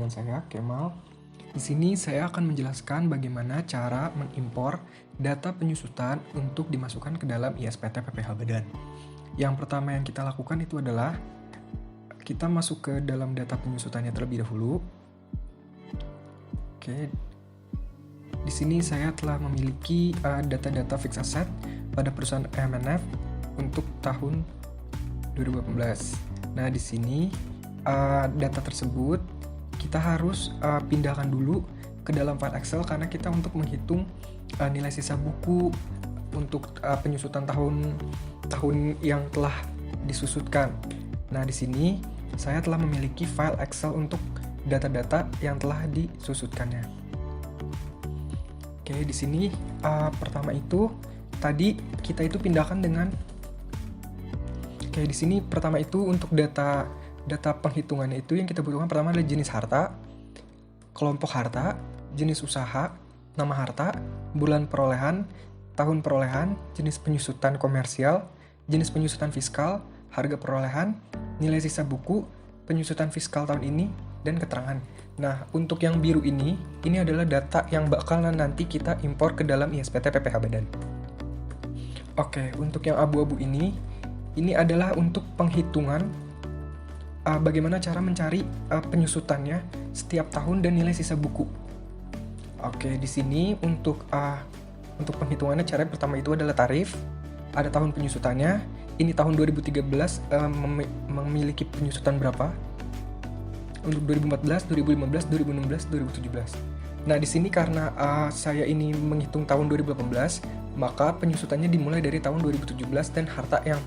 dengan saya, Kemal. Di sini saya akan menjelaskan bagaimana cara mengimpor data penyusutan untuk dimasukkan ke dalam ISPT PPH Badan. Yang pertama yang kita lakukan itu adalah kita masuk ke dalam data penyusutannya terlebih dahulu. Oke. Di sini saya telah memiliki data-data fixed asset pada perusahaan MNF untuk tahun 2018. Nah, di sini data tersebut kita harus pindahkan dulu ke dalam file Excel karena kita untuk menghitung nilai sisa buku untuk penyusutan tahun yang telah disusutkan. Nah, di sini saya telah memiliki file Excel untuk data-data yang telah disusutkannya. Oke, di sini pertama itu tadi kita itu pindahkan dengan di sini pertama itu untuk data penghitungannya itu yang kita butuhkan pertama adalah jenis harta, kelompok harta, jenis usaha, nama harta, bulan perolehan, tahun perolehan, jenis penyusutan komersial, jenis penyusutan fiskal, harga perolehan, nilai sisa buku, penyusutan fiskal tahun ini, dan keterangan. Nah, untuk yang biru ini adalah data yang bakalan nanti kita impor ke dalam ISPT PPH Badan. Oke, untuk yang abu-abu ini adalah untuk penghitungan bagaimana cara mencari penyusutannya setiap tahun dan nilai sisa buku. Oke, di sini untuk penghitungannya cara pertama itu adalah tarif. Ada tahun penyusutannya. Ini tahun 2013 memiliki penyusutan berapa? Untuk 2014, 2015, 2016, 2017. Nah, di sini karena saya ini menghitung tahun 2018, maka penyusutannya dimulai dari tahun 2017 dan harta yang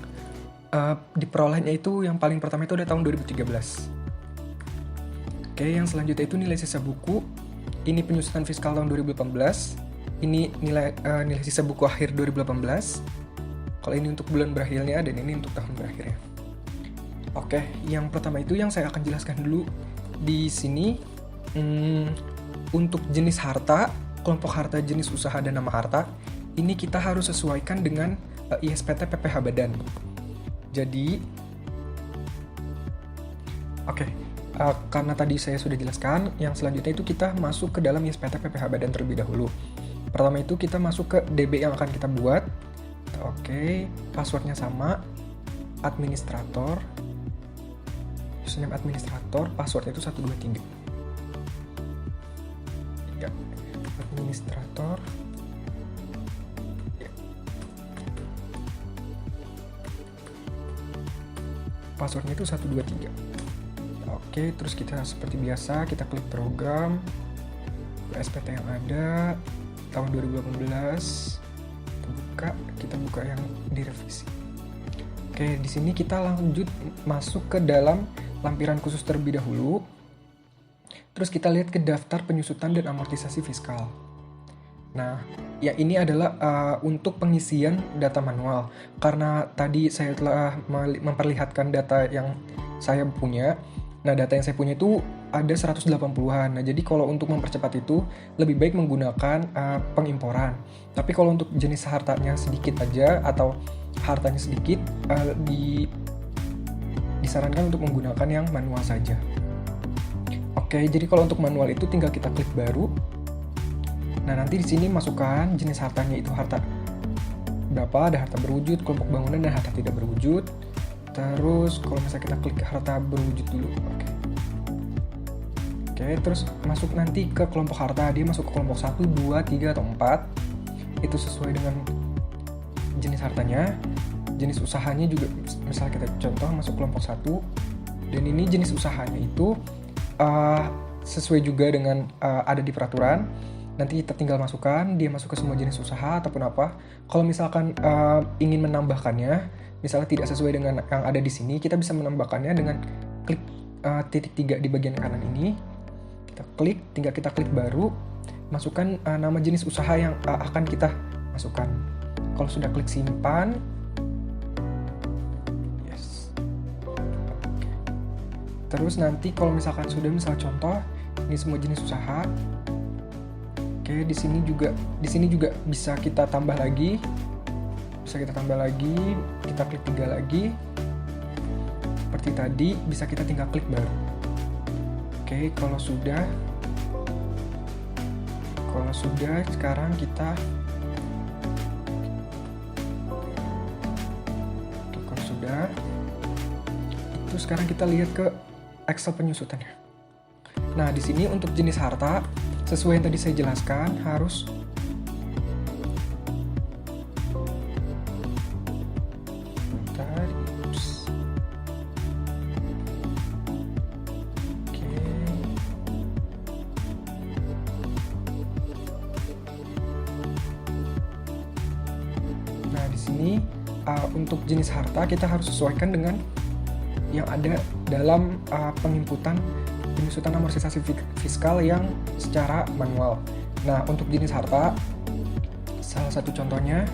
diperolehnya itu yang paling pertama itu ada tahun 2013. Oke, yang selanjutnya itu nilai sisa buku. Ini penyusutan fiskal tahun 2018. Ini nilai sisa buku akhir 2018. Kalau ini untuk bulan berakhirnya dan ini untuk tahun berakhirnya. Oke, yang pertama itu yang saya akan jelaskan dulu di sini untuk jenis harta, kelompok harta, jenis usaha dan nama harta. Ini kita harus sesuaikan dengan ISPT PPH Badan. Jadi, karena tadi saya sudah jelaskan, yang selanjutnya itu kita masuk ke dalam ISPT PPH Badan terlebih dahulu. Pertama itu kita masuk ke DB yang akan kita buat. Oke, passwordnya sama, administrator, username administrator, passwordnya itu 123. Ya, administrator. Passwordnya itu 123. Oke, terus kita seperti biasa kita klik program SPT yang ada tahun 2018. Kita buka yang direvisi. Oke, di sini kita lanjut masuk ke dalam lampiran khusus terlebih dahulu. Terus kita lihat ke daftar penyusutan dan amortisasi fiskal. Nah, ya ini adalah untuk pengisian data manual. Karena tadi saya telah memperlihatkan data yang saya punya. Nah, data yang saya punya itu ada 180-an. Nah, jadi kalau untuk mempercepat itu lebih baik menggunakan pengimporan. Tapi kalau untuk jenis hartanya sedikit aja atau hartanya sedikit disarankan untuk menggunakan yang manual saja. Oke, jadi kalau untuk manual itu tinggal kita klik baru. Nah, nanti di sini masukkan jenis hartanya itu harta berapa, ada harta berwujud, kelompok bangunan, dan harta tidak berwujud. Terus kalau misalnya kita klik harta berwujud dulu. Oke, terus masuk nanti ke kelompok harta. Dia masuk ke kelompok 1, 2, 3, atau 4. Itu sesuai dengan jenis hartanya. Jenis usahanya juga, misalnya kita contoh masuk kelompok 1. Dan ini jenis usahanya itu sesuai juga dengan ada di peraturan. Nanti kita tinggal masukkan, dia masuk ke semua jenis usaha ataupun apa. Kalau misalkan ingin menambahkannya, misalnya tidak sesuai dengan yang ada di sini, kita bisa menambahkannya dengan klik titik 3 di bagian kanan ini. Kita klik, tinggal kita klik baru, masukkan nama jenis usaha yang akan kita masukkan. Kalau sudah klik simpan, yes. Terus nanti kalau misalkan sudah, misal contoh, ini semua jenis usaha. Oke, di sini juga bisa kita tambah lagi. Kita klik 3 lagi. Seperti tadi, bisa kita tinggal klik baru. Oke, kalau sudah sekarang kita kalau sudah itu sekarang kita lihat ke Excel penyusutannya. Nah, di sini untuk jenis harta sesuai yang tadi saya jelaskan harus ini untuk jenis harta kita harus sesuaikan dengan yang ada dalam penginputan penyusutan amortisasi fiskal yang secara manual. Nah, untuk jenis harta salah satu contohnya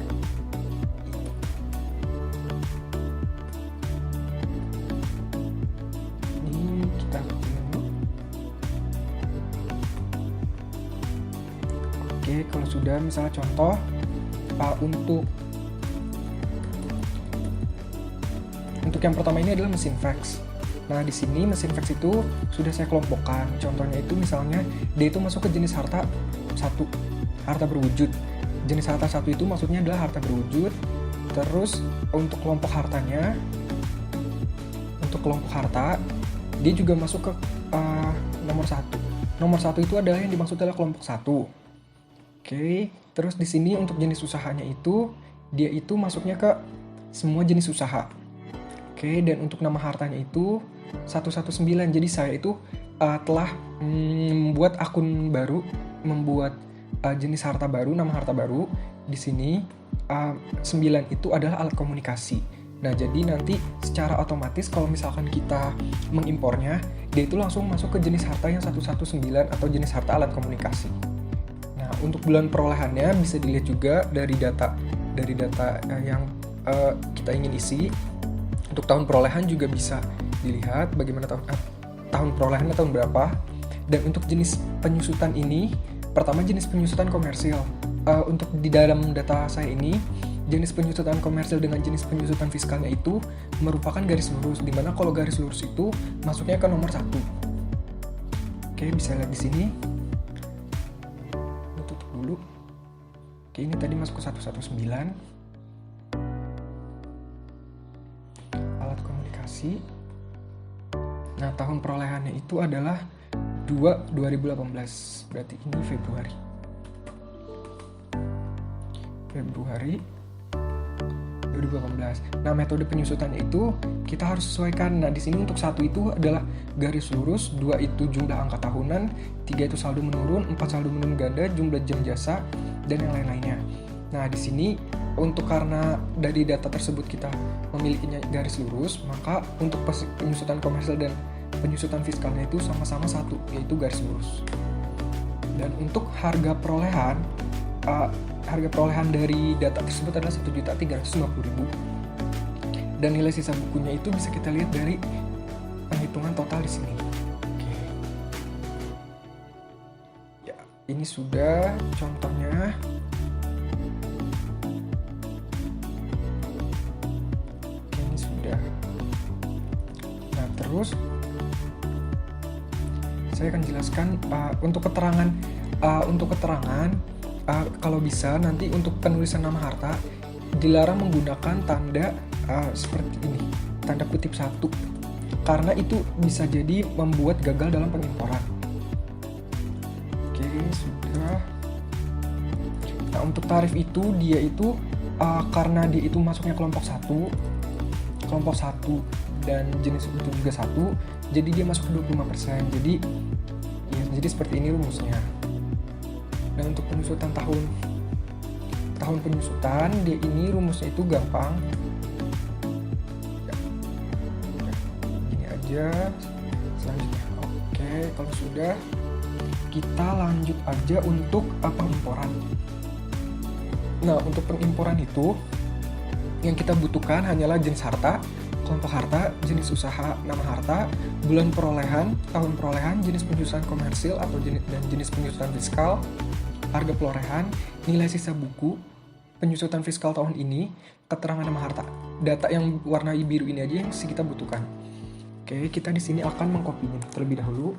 ini kita dulu. Oke, kalau sudah misalnya contoh untuk yang pertama ini adalah mesin fax. Nah, di sini mesin fax itu sudah saya kelompokkan. Contohnya itu misalnya dia itu masuk ke jenis harta 1, harta berwujud. Jenis harta 1 itu maksudnya adalah harta berwujud. Terus untuk kelompok hartanya, untuk kelompok harta dia juga masuk ke nomor 1. Nomor 1 itu adalah yang dimaksud adalah kelompok 1. Oke, terus di sini untuk jenis usahanya itu dia itu masuknya ke semua jenis usaha. Oke, dan untuk nama hartanya itu 119. Jadi saya itu telah membuat akun baru, membuat jenis harta baru, nama harta baru. Di sini 9 itu adalah alat komunikasi. Nah, jadi nanti secara otomatis kalau misalkan kita mengimpornya, dia itu langsung masuk ke jenis harta yang 119 atau jenis harta alat komunikasi. Nah, untuk bulan perolehannya bisa dilihat juga dari data yang kita ingin isi. Untuk tahun perolehan juga bisa dilihat bagaimana tahun perolehannya tahun berapa. Dan untuk jenis penyusutan ini, pertama jenis penyusutan komersil. Untuk di dalam data saya ini, jenis penyusutan komersil dengan jenis penyusutan fiskalnya itu merupakan garis lurus, dimana kalau garis lurus itu masuknya ke nomor 1. Oke, bisa lihat di sini. Tutup dulu. Oke, ini tadi masuk ke 119. Nah, tahun perolehannya itu adalah 2018, berarti ini Februari 2018. Nah, metode penyusutannya itu kita harus sesuaikan. Nah, di sini untuk 1 itu adalah garis lurus, 2 itu jumlah angka tahunan, 3 itu saldo menurun, 4 saldo menurun ganda, jumlah jam jasa, dan yang lain-lainnya. Nah, di sini untuk karena dari data tersebut kita memilikinya garis lurus, maka untuk penyusutan komersil dan penyusutan fiskalnya itu sama-sama 1, yaitu garis lurus. Dan untuk harga perolehan dari data tersebut adalah 1.350.000. Dan nilai sisa bukunya itu bisa kita lihat dari penghitungan total di sini. Oke. Ya, ini sudah contohnya. Terus saya akan jelaskan untuk keterangan kalau bisa nanti untuk penulisan nama harta dilarang menggunakan tanda seperti ini, tanda kutip 1, karena itu bisa jadi membuat gagal dalam pengimporan. Oke, sudah. Nah, untuk tarif itu dia itu karena dia itu masuknya kelompok 1 dan jenis itu juga 1, jadi dia masuk ke 25%. Jadi seperti ini rumusnya. Dan untuk penyusutan tahun penyusutan dia ini rumusnya itu gampang. Ini aja selanjutnya. Oke, kalau sudah kita lanjut aja untuk pengimporan. Nah, untuk pengimporan itu yang kita butuhkan hanyalah jenis harta, kelompok harta, jenis usaha, nama harta, bulan perolehan, tahun perolehan, jenis penyusutan komersil atau jenis penyusutan fiskal, harga perolehan, nilai sisa buku, penyusutan fiskal tahun ini, keterangan nama harta. Data yang warna biru ini aja yang kita butuhkan. Oke, kita di sini akan mengcopy terlebih dahulu.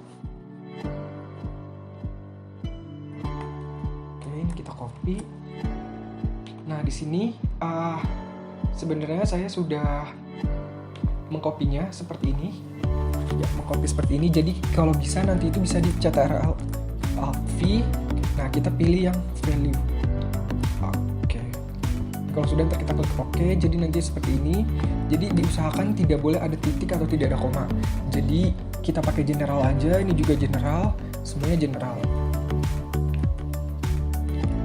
kita copy. Nah, di sini sebenarnya saya sudah mengkopinya seperti ini. Ya, mengcopy seperti ini. Jadi kalau bisa nanti itu bisa di Ctrl Alt V. Nah, kita pilih yang value. Oke. Kalau sudah, ntar kita klik OK. Jadi nanti seperti ini. Jadi diusahakan tidak boleh ada titik atau tidak ada koma. Jadi kita pakai general aja. Ini juga general. Semuanya general.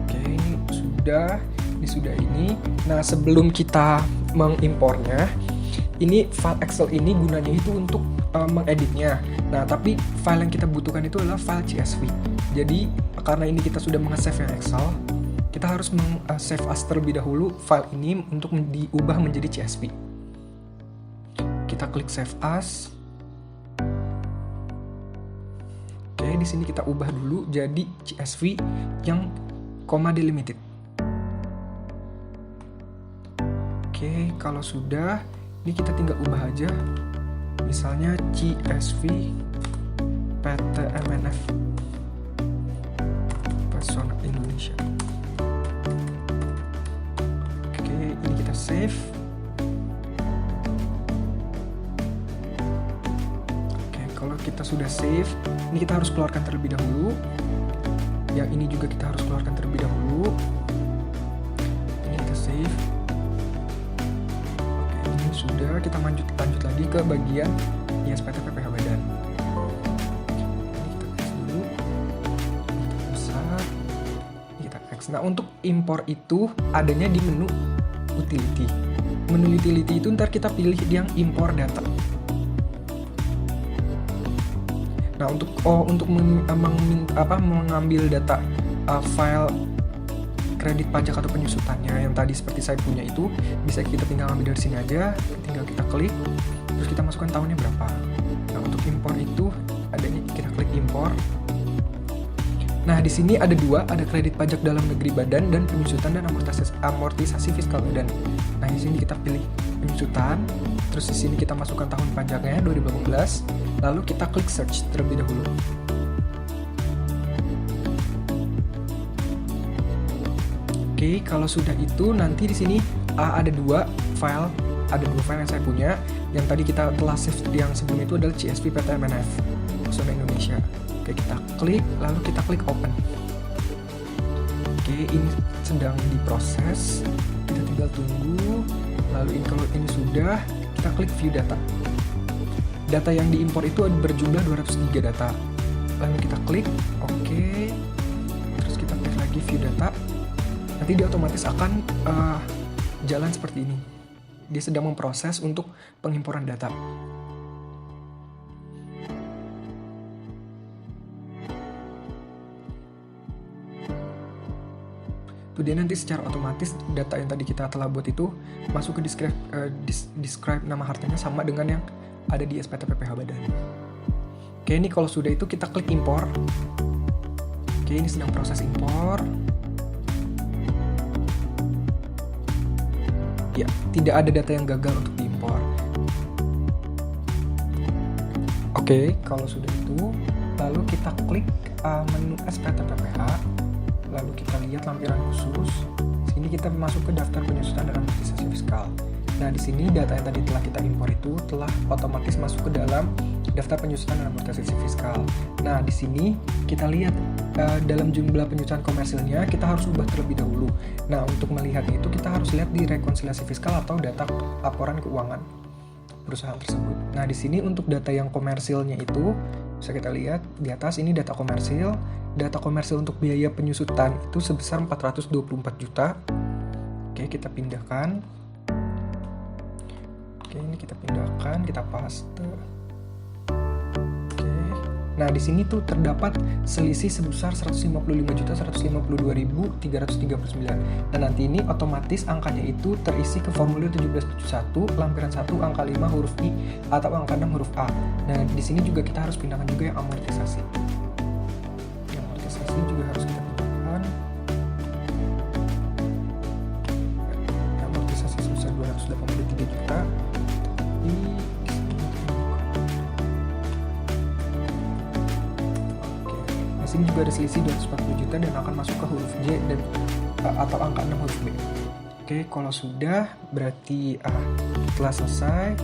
Oke, ini sudah. Ini sudah ini. Nah, sebelum kita mengimpornya, ini file Excel ini gunanya itu untuk mengeditnya. Nah, tapi file yang kita butuhkan itu adalah file CSV. Jadi, karena ini kita sudah meng-save yang Excel, kita harus meng-save as terlebih dahulu file ini untuk diubah menjadi CSV. Kita klik save as. Oke, di sini kita ubah dulu jadi CSV yang koma delimited. Oke, kalau sudah, ini kita tinggal ubah aja. Misalnya CSV PT MNF Pesona Indonesia. Oke, ini kita save. Oke, kalau kita sudah save, ini kita harus keluarkan terlebih dahulu. Yang ini juga kita harus keluarkan terlebih dahulu. Ini kita save. Sudah, kita lanjut lagi ke bagian ISPT PPH Badan. Ini kita X dulu, kita besar, ini kita X. Nah, untuk impor itu adanya di menu utility. Menu utility itu ntar kita pilih yang impor data. Nah, untuk mengambil data file kredit pajak atau penyusutannya yang tadi seperti saya punya itu, bisa kita tinggal ambil dari sini aja, tinggal kita klik, terus kita masukkan tahunnya berapa. Nah, untuk impor itu adanya kita klik impor. Nah, di sini ada dua, ada kredit pajak dalam negeri badan dan penyusutan dan amortisasi fiskal badan. Nah, di sini kita pilih penyusutan, terus di sini kita masukkan tahun pajaknya 2018, lalu kita klik search terlebih dahulu. Oke, kalau sudah itu nanti di sini ada dua file yang saya punya. Yang tadi kita telah save yang sebelum itu adalah CSV PT MNF Pesona Indonesia. Oke, kita klik, lalu kita klik open. Oke, ini sedang diproses. Kita tinggal tunggu. Lalu kalau ini sudah, kita klik view data. Data yang diimpor itu berjumlah 203 data. Lalu kita klik oke. Terus kita klik lagi view data. Nanti dia otomatis akan jalan seperti ini. Dia sedang memproses untuk pengimporan data. Tuh, dia nanti secara otomatis data yang tadi kita telah buat itu masuk ke describe nama hartanya sama dengan yang ada di SPT PPH Badan. Oke, ini kalau sudah itu kita klik impor. Oke, ini sedang proses impor. Ya, tidak ada data yang gagal untuk diimpor. Oke, kalau sudah itu, lalu kita klik menu SPT PPH, lalu kita lihat lampiran khusus. Sini kita masuk ke daftar penyusutan dan amortisasi fiskal. Nah, di sini data yang tadi telah kita impor itu telah otomatis masuk ke dalam daftar penyusutan dan amortisasi fiskal. Nah, di sini kita lihat dalam jumlah penyusutan komersilnya kita harus ubah terlebih dahulu. Nah, untuk melihatnya itu kita harus lihat di rekonsiliasi fiskal atau data laporan keuangan perusahaan tersebut. Nah, di sini untuk data yang komersilnya itu bisa kita lihat di atas ini data komersil. Data komersil untuk biaya penyusutan itu sebesar 424 juta. Oke, kita pindahkan. Oke, ini kita pindahkan, kita paste. Nah, di sini tuh terdapat selisih sebesar 155.152.339. Dan nanti ini otomatis angkanya itu terisi ke formulir 1771 lampiran 1 angka 5 huruf I atau angka 6 huruf A. Nah, di sini juga kita harus pindahkan juga yang amortisasi. Yang amortisasi juga harus kita pindahkan. Yang amortisasi sebesar 283 juta. Di sini juga ada selisih 240 juta. juga dan akan masuk ke huruf J dan atau angka 6 huruf B. Oke, kalau sudah berarti telah selesai.